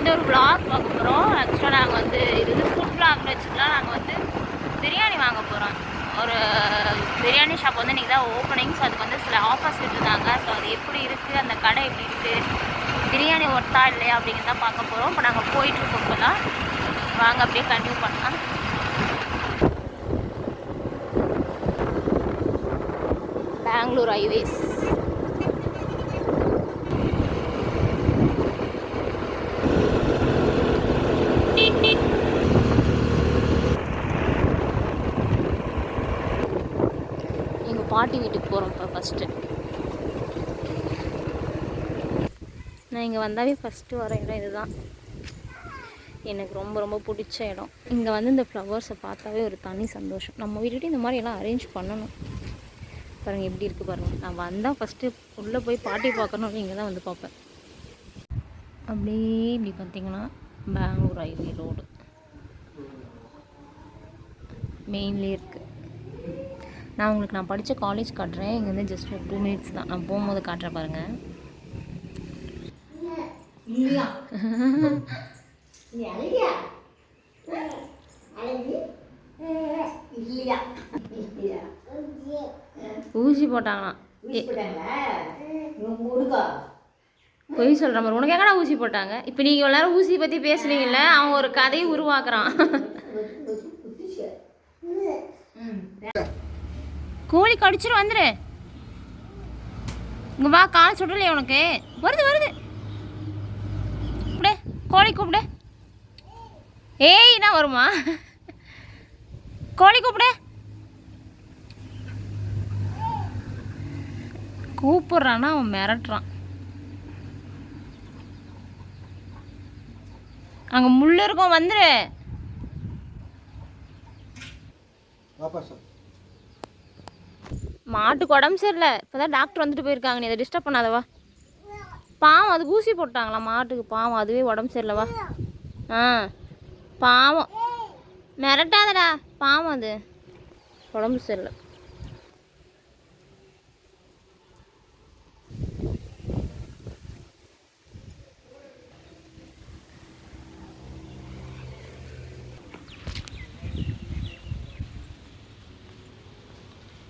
வந்து ஒரு vlog பார்க்க போகிறோம். ஆக்சுவலாக நாங்கள் வந்து இது வந்து ஃபுட் vlogனு வச்சுக்கலாம். நாங்கள் வந்து பிரியாணி வாங்க போகிறோம். ஒரு பிரியாணி ஷாப் வந்து இன்றைக்கி தான் ஓப்பனிங். ஸோ அதுக்கு வந்து சில ஆஃபர்ஸ் விட்டுருந்தாங்க. ஸோ அது எப்படி இருக்குது, அந்த கடை எப்படி இருக்குது, பிரியாணி ஒர்த்தா இல்லையா அப்படிங்கிறத பார்க்க போகிறோம். இப்போ நாங்கள் போயிட்டுருக்கோம். இப்போ தான் வாங்க அப்படியே கண்டினியூ பண்ணலாம். பெங்களூர் ஹைவேஸ். எங்கள் பாட்டி வீட்டுக்கு போகிறோம் இப்போ ஃபஸ்ட்டு. நான் இங்கே வந்தாவே ஃபஸ்ட்டு வர இடம் இதுதான். எனக்கு ரொம்ப ரொம்ப பிடிச்ச இடம். இங்கே வந்து இந்த ஃப்ளவர்ஸை பார்த்தாவே ஒரு தனி சந்தோஷம். நம்ம வீட்டுக்கிட்டே இந்த மாதிரி எல்லாம் அரேஞ்ச் பண்ணணும். பாருங்கள் எப்படி இருக்குது பாருங்கள். நான் வந்தால் ஃபஸ்ட்டு உள்ளே போய் பாட்டி பார்க்கணும். இங்கே தான் வந்து பார்ப்பேன். அப்படியே இப்படி பார்த்தீங்கன்னா பெங்களூர் ஹைவே ரோடு மெயின்லேயே இருக்குது. நான் உங்களுக்கு நான் படித்த காலேஜ் காட்டுறேன். இங்கேருந்து ஜஸ்ட் ஒரு 2 minutes தான். நான் போகும்போது காட்டுறேன் பாருங்கள். ஊசி போட்டாங்களாம். பொய் சொல்கிற மாதிரி. உனக்கு எங்கடா ஊசி போட்டாங்க? இப்போ நீங்கள் எல்லாரும் ஊசி பற்றி பேசுனீங்கல்ல, அவன் ஒரு கதையை உருவாக்குறான். கோழி கடிச்சிட்டு வந்துரு. இங்கே வா, கால் சுடலையே உனக்கு? வருது வருது. கூப்பிடு, கோழி கூப்பிடு. ஏய்னா வருமா? கோழி கூப்பிடு. கூப்பிட்றான்னா அவன் மிரட்டுறான். அங்கே முள் இருக்கும், வந்துரு. மாட்டுக்கு உடம்பு சரியில்லை. இப்போ தான் டாக்டர் வந்துட்டு போயிருக்காங்க. நீ அதை டிஸ்டர்ப் பண்ணாதவா. பாவம், அதுக்கு ஊசி போட்டாங்களா மாட்டுக்கு? பாவம், அதுவே உடம்பு சரியில்லவா. ஆ பாவம், மிரட்டாதடா. பாவம், அது உடம்பு சரியில்லை.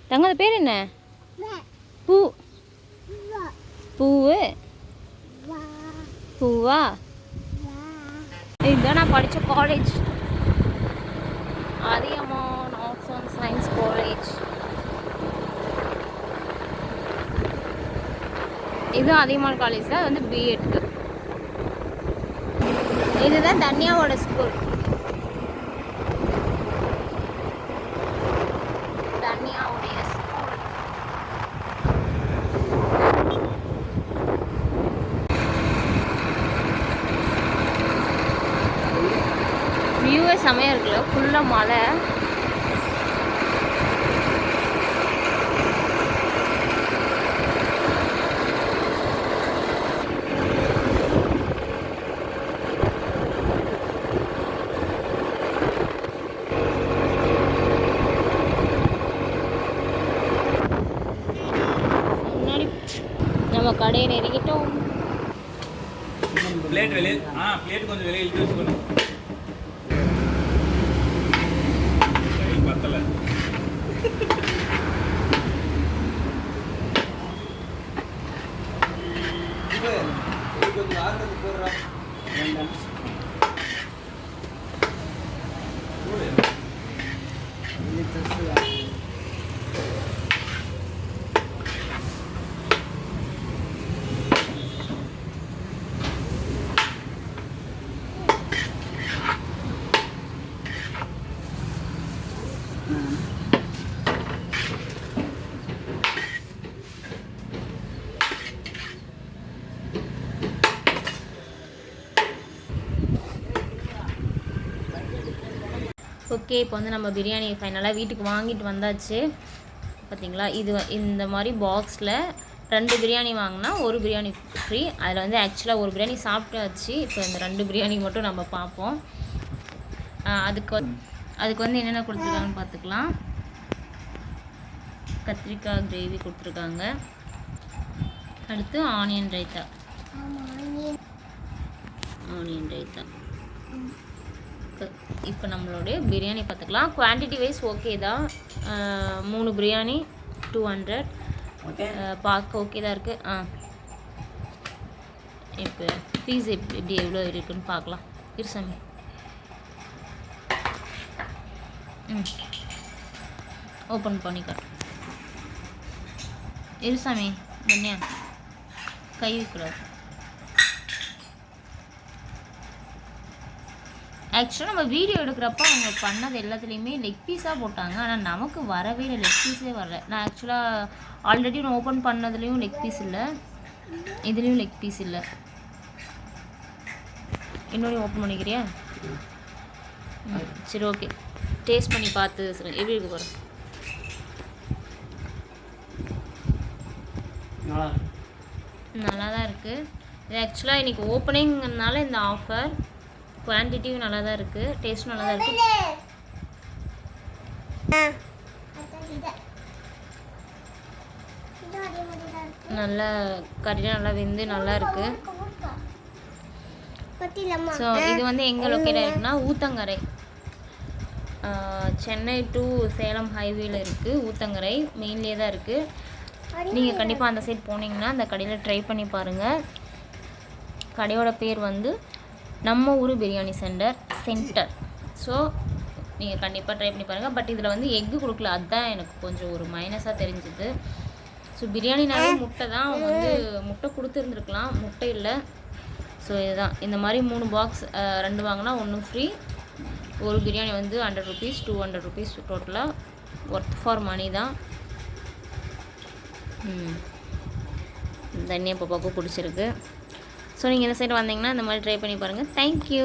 தங்க அது பேர் என்ன? பூ. பூவு பூவா? இதுதான் நான் படித்த college. Athiyaman arts and science college. இது அதியமான் காலேஜ் தான். வந்து பிஎட்க்கு. இதுதான் தன்யாவோட ஸ்கூல். தன்யாவுடைய ஸ்கூல். வியூவே செமையாக இருக்குல்ல. ஃபுல்லாக மலை. நம்ம கடையை நெருங்கிட்டோம். பிளேட் வெளியே பிளேட் கொஞ்சம் வெளியே இழுத்து வச்சுக்கணும். பத்தல கொஞ்சம் ஆர்டர் போடுறா. ஓகே, இப்போ வந்து நம்ம பிரியாணி ஃபைனலாக வீட்டுக்கு வாங்கிட்டு வந்தாச்சு. பார்த்தீங்களா, இது இந்த மாதிரி பாக்ஸில் 2 பிரியாணி வாங்கினா 1 பிரியாணி ஃப்ரீ. அதில் வந்து ஆக்சுவலாக 1 பிரியாணி சாப்பிட்டாச்சு. இப்போ இந்த 2 பிரியாணி மட்டும் நம்ம பார்ப்போம். அதுக்கு வந்து என்னென்ன கொடுத்துருக்காங்கன்னு பார்த்துக்கலாம். கத்திரிக்காய் கிரேவி கொடுத்துருக்காங்க. அடுத்து ஆனியன் ரைத்தா. ஆனியன் ரைத்தா. இப்போ நம்மளுடைய பிரியாணி பார்த்துக்கலாம். குவான்டிட்டி வைஸ் ஓகே தான். 3 பிரியாணி 200 பார்க்க ஓகே தான் இருக்குது. இப்போ ஃபீஸ் எப்படி எவ்வளோ இருக்குன்னு பார்க்கலாம். இருசாமி. ஓப்பன் பண்ணிக்கலாம். இருசாமி தன்யா கை வைக்கூடாது. ஆக்சுவலாக நம்ம வீடியோ எடுக்கிறப்ப அவங்க பண்ணது எல்லாத்துலேயுமே லெக் பீஸாக போட்டாங்க. ஆனால் நமக்கு வரவே இல்லை, லெக் பீஸே வரல. நான் ஆக்சுவலாக ஆல்ரெடி நான் ஓப்பன் பண்ணதுலேயும் லெக் பீஸ் இல்லை, இதுலேயும் லெக் பீஸ் இல்லை. இன்னொரு ஓப்பன் பண்ணிக்கிறியா? சரி ஓகே, டேஸ்ட் பண்ணி பார்த்து சொல்லுங்கள் எப்படி இருக்கு பாரு. நல்லா தான் இருக்குது. இது ஆக்சுவலாக இன்றைக்கி ஓப்பனிங்கிறதுனால இந்த ஆஃபர். குவான்டிட்டியும் நல்லா தான் இருக்குது, டேஸ்ட்டும் நல்லா தான் இருக்குது. நல்லா கறிலாம் நல்லா வெந்து நல்லா இருக்குது. ஸோ இது வந்து எங்கே லொக்கேட் ஆகிருக்குன்னா ஊத்தங்கரை, சென்னை டு சேலம் ஹைவேல இருக்குது. ஊத்தங்கரை மெயின்லேயே தான் இருக்குது. நீங்கள் கண்டிப்பாக அந்த சைட் போனீங்கன்னா அந்த கடையில் ட்ரை பண்ணி பாருங்கள். கடையோட பேர் வந்து நம்ம ஊர் பிரியாணி சென்டர். ஸோ நீங்கள் கண்டிப்பாக ட்ரை பண்ணி பாருங்கள். பட் இதில் வந்து எக்கு கொடுக்கல, அதுதான் எனக்கு கொஞ்சம் ஒரு மைனஸாக தெரிஞ்சுது. ஸோ பிரியாணினாலே முட்டை தான், அவங்க வந்து முட்டை கொடுத்துருந்துருக்கலாம், முட்டை இல்லை. ஸோ இதுதான் இந்த மாதிரி 3 பாக்ஸ் 2 வாங்கினா 1 ஃப்ரீ. ஒரு பிரியாணி வந்து 100 ருபீஸ் 200 ருபீஸ் டோட்டலாக ஒர்த் ஃபார் மணி தான். தனியாக பாப்பாவுக்கும் பிடிச்சிருக்கு. ஸோ நீங்கள் இந்த சைடு வந்தீங்கன்னா இந்த மாதிரி ட்ரை பண்ணி பாருங்கள். தேங்க்யூ.